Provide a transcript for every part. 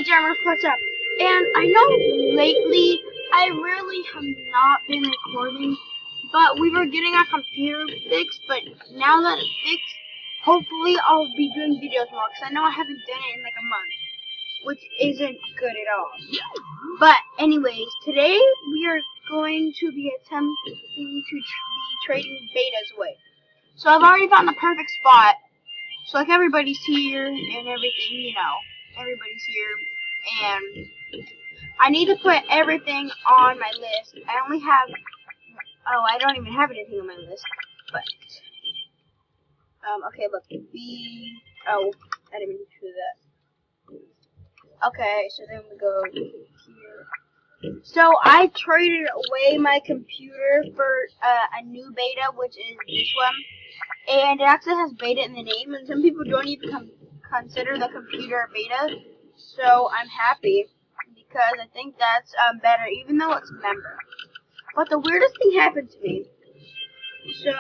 Hey Jeremy, what's up? And I know lately I really have not been recording, but we were getting our computer fixed, but now that it's fixed, hopefully I'll be doing videos more, because I know I haven't done it in like a month, which isn't good at all. But anyways, today we are going to be attempting to be trading betas away. So I've already found the perfect spot. So like everybody's here and everything, you know, everybody's here, and I need to put everything on my list. I only have, I don't even have anything on my list, but, okay, look, I didn't mean to do that. Okay, so then we go here. So I traded away my computer for a new beta, which is this one. And it actually has beta in the name, and some people don't even consider the computer beta. So I'm happy, because I think that's better, even though it's member. But the weirdest thing happened to me. So,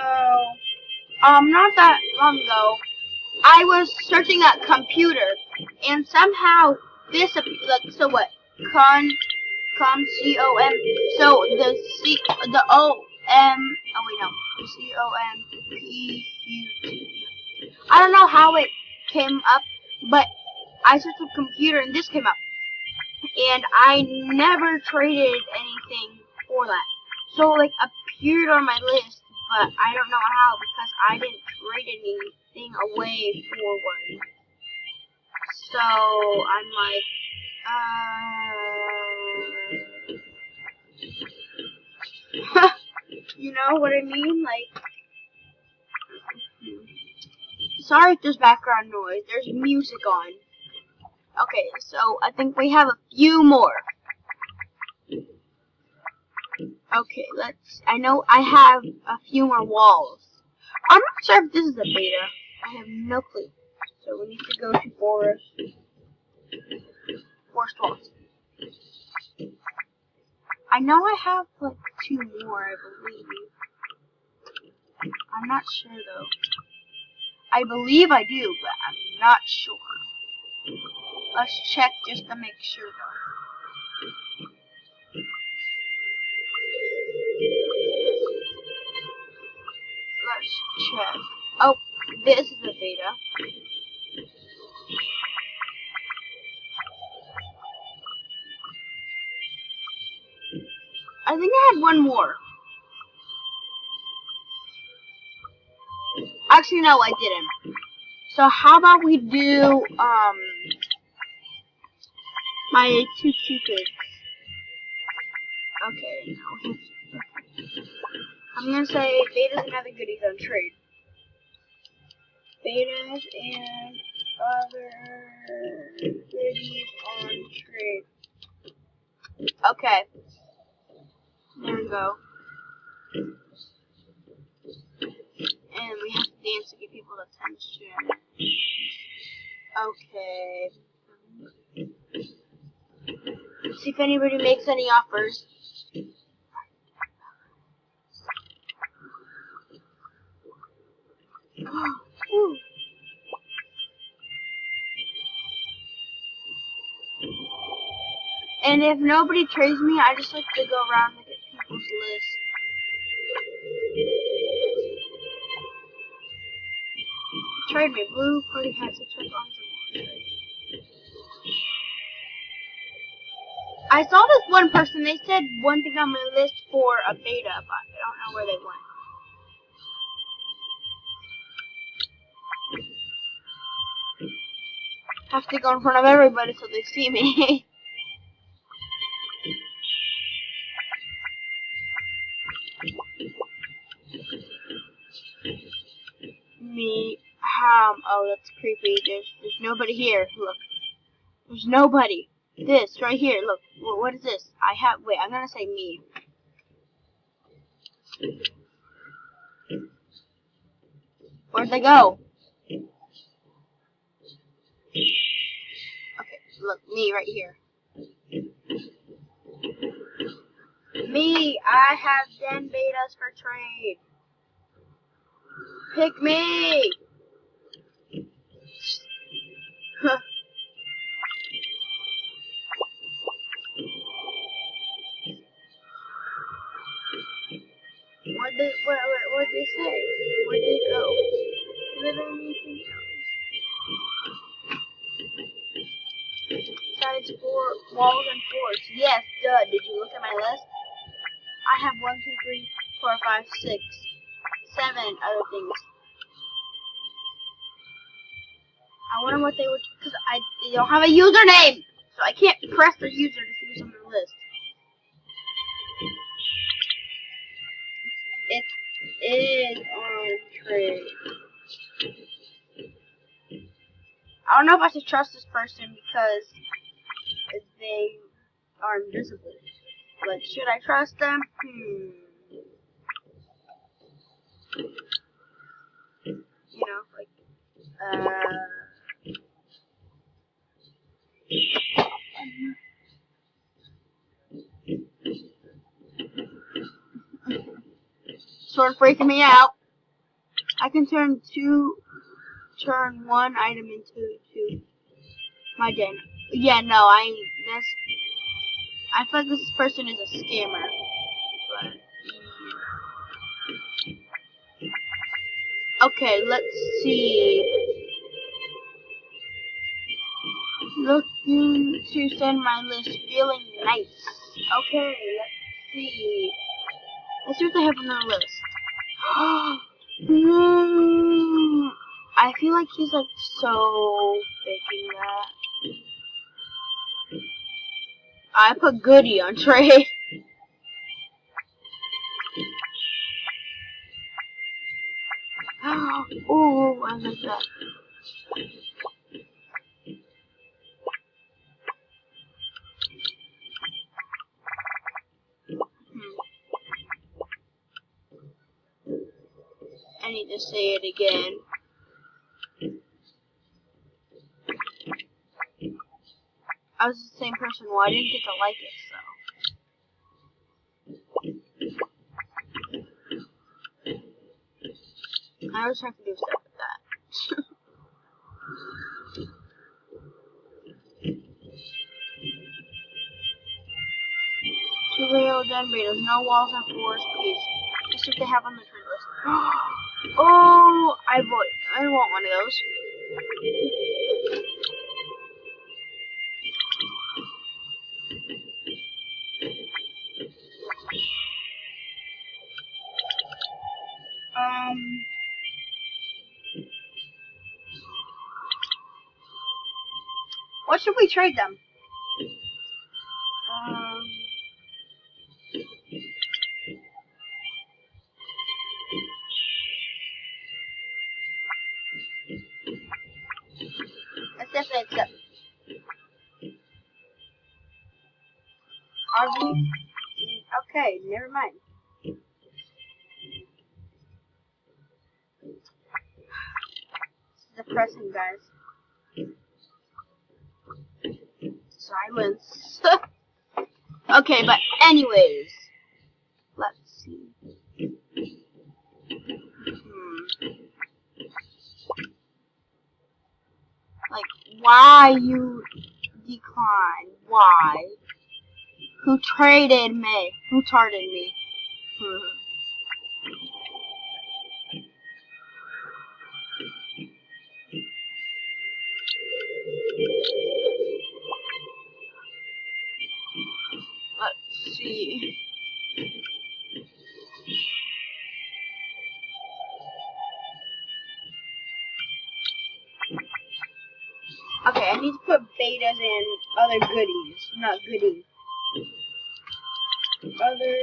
not that long ago, I was searching at computer, and somehow this, like, so what? C-O-M. So the O-M, oh wait, no, C-O-M-P-U-T. I don't know how it came up, but I searched the computer and this came up. And I never traded anything for that. So, like, appeared on my list, but I don't know how, because I didn't trade anything away for one. So, I'm like, you know what I mean? Like, sorry if there's background noise. There's music on. Okay, so I think we have a few more. Okay, I know I have a few more walls. I'm not sure if this is a beta. I have no clue. So we need to go to forest walls. I know I have like 2 more, I believe. I'm not sure though. I believe I do, but I'm not sure. Let's check just to make sure though. Let's check. Oh, this is a beta. I think I had one more. Actually, no, I didn't. So how about we do, my 2 cupids. Okay, now I'm gonna say betas and other goodies on trade. Betas and other goodies on trade. Okay. There we go. And we have to dance to get people's attention. Okay. See if anybody makes any offers. Ooh. And if nobody trades me, I just like to go around and get people's list. Trade me. Blue party has a check on some more. I saw this one person, they said one thing on my list for a beta, but I don't know where they went. Have to go in front of everybody so they see me. Oh, that's creepy. There's nobody here. Look. There's nobody. This, right here, look. What is this? Wait, I'm gonna say me. Where'd they go? Okay, look, me right here. Me, I have 10 betas for trade. Pick me! What'd they say? Where'd they go? Was there anything else? Besides walls and floors. Yes, duh. Did you look at my list? I have 1, 2, 3, 4, 5, 6, 7 other things. I wonder what they would, because they don't have a username, so I can't press their user to see what's on their list. It is on trade. I don't know if I should trust this person because they are invisible. But should I trust them? You know, like, sort of freaking me out. I can turn one item into my den. Yeah, no, I feel like this person is a scammer. But okay, let's see. Looking to send my list, feeling nice. Okay, let's see. Let's see what they have on their list. I feel like he's like so faking that. I put Goody on Trey. Oh, I like that. I need to say it again. I was the same person. Well, I didn't get to like it, so. I always have to do stuff with that. Two rail generators, no walls and floors, please. Just what they have on the trade list. Oh, I want one of those. What should we trade them? Let's definitely accept. RV? Okay, never mind. This is depressing, guys. Silence. Okay, but anyways, let's see. Like, why you decline? Why? Who traded me? Who tarded me? Let's see. Okay, I need to put betas in other goodies, not goodies. Other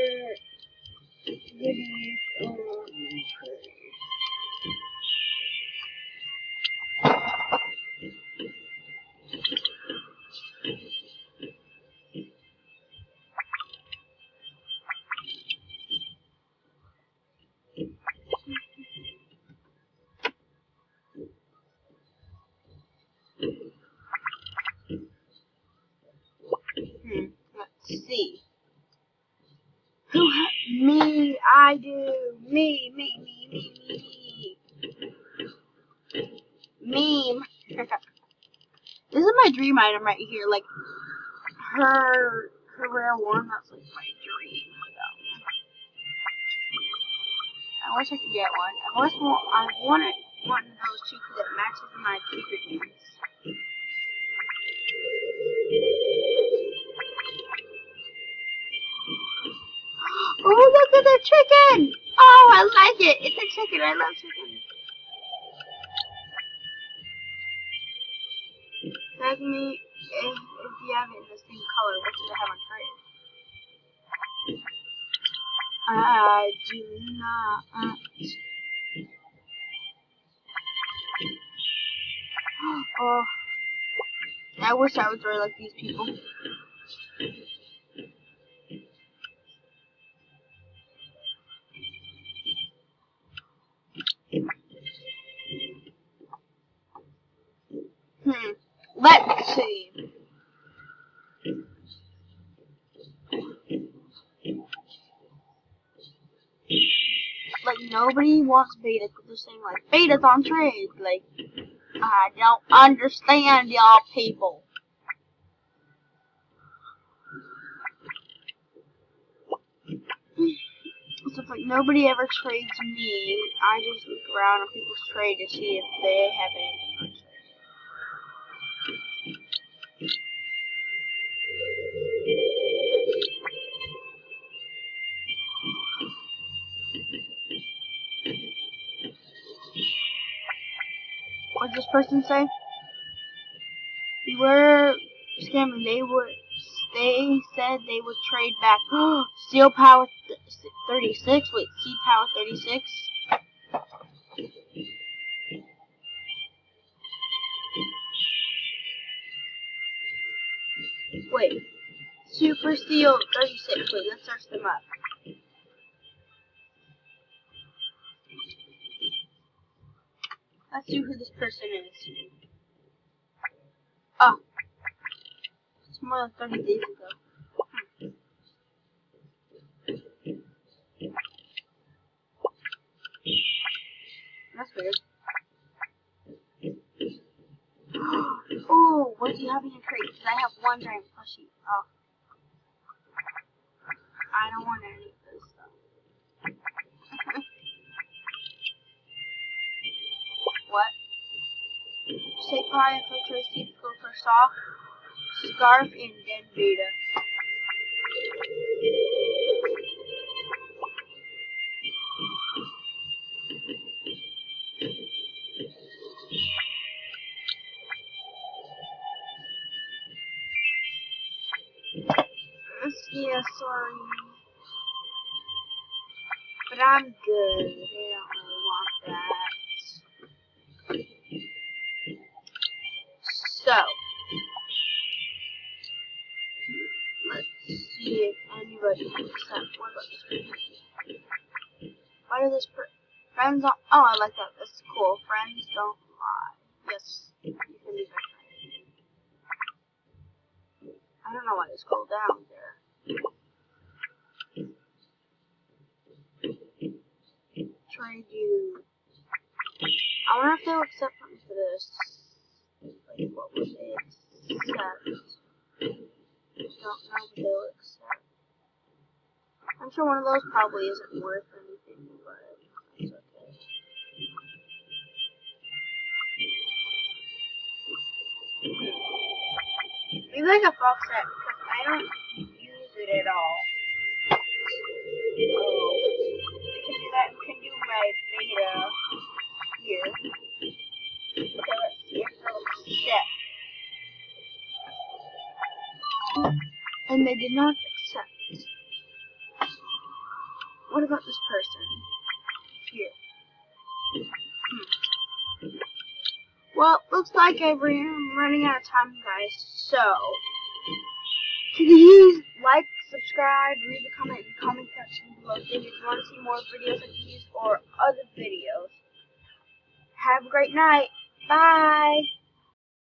goodies. Let's see. Me, I do. Me. Meme. This is my dream item right here. Like, her rare one, that's like my dream. I wish I could get one. I wanted one of those too because it matches my favorite games. Oh, look at the chicken! Oh, I like it. It's a chicken. I love chicken. Tag me if you have it in the same color. What do I have on trade? I do not. Oh, I wish I was really like these people. Let's see. Like, nobody wants beta because they're saying, like, beta's on trade. Like, I don't understand y'all people. So it's like nobody ever trades me. I just look around on people's trade to see if they have anything on trade. What did this person say? We were scamming. They said they would trade back. Steel Power 36. Wait, Sea Power 36. Wait, Super Steel 36. Wait, let's search them up. Let's see who this person is. Oh, it's more than 30 days ago. That's weird. Oh, what do you have in your crate? Because I have one giant plushie. Oh. I don't want any of this stuff. What? Say pie for Tracy, go for soft, scarf, and then beta. Yeah, sorry. But I'm good. They don't really want that. So, let's see if anybody accepts. What about this person? Why does this friends don't? Oh, I like that. That's cool. Friends don't lie. Yes, you can be my friend. I don't know why it's scrolled down there. Trade you. I wonder if they'll accept something for this. Like, what would they accept? Don't know what they'll accept. I'm sure one of those probably isn't worth anything, but it's okay. Maybe like a box set, because I don't use it at all. Oh, we can do that. We can do my beta here. Okay, let's see if they'll accept. And they did not accept. What about this person? Here. Well, looks like I'm running out of time, guys. So, please like, subscribe, leave a comment in the comment section below if you want to see more videos like these or other videos. Have a great night. Bye.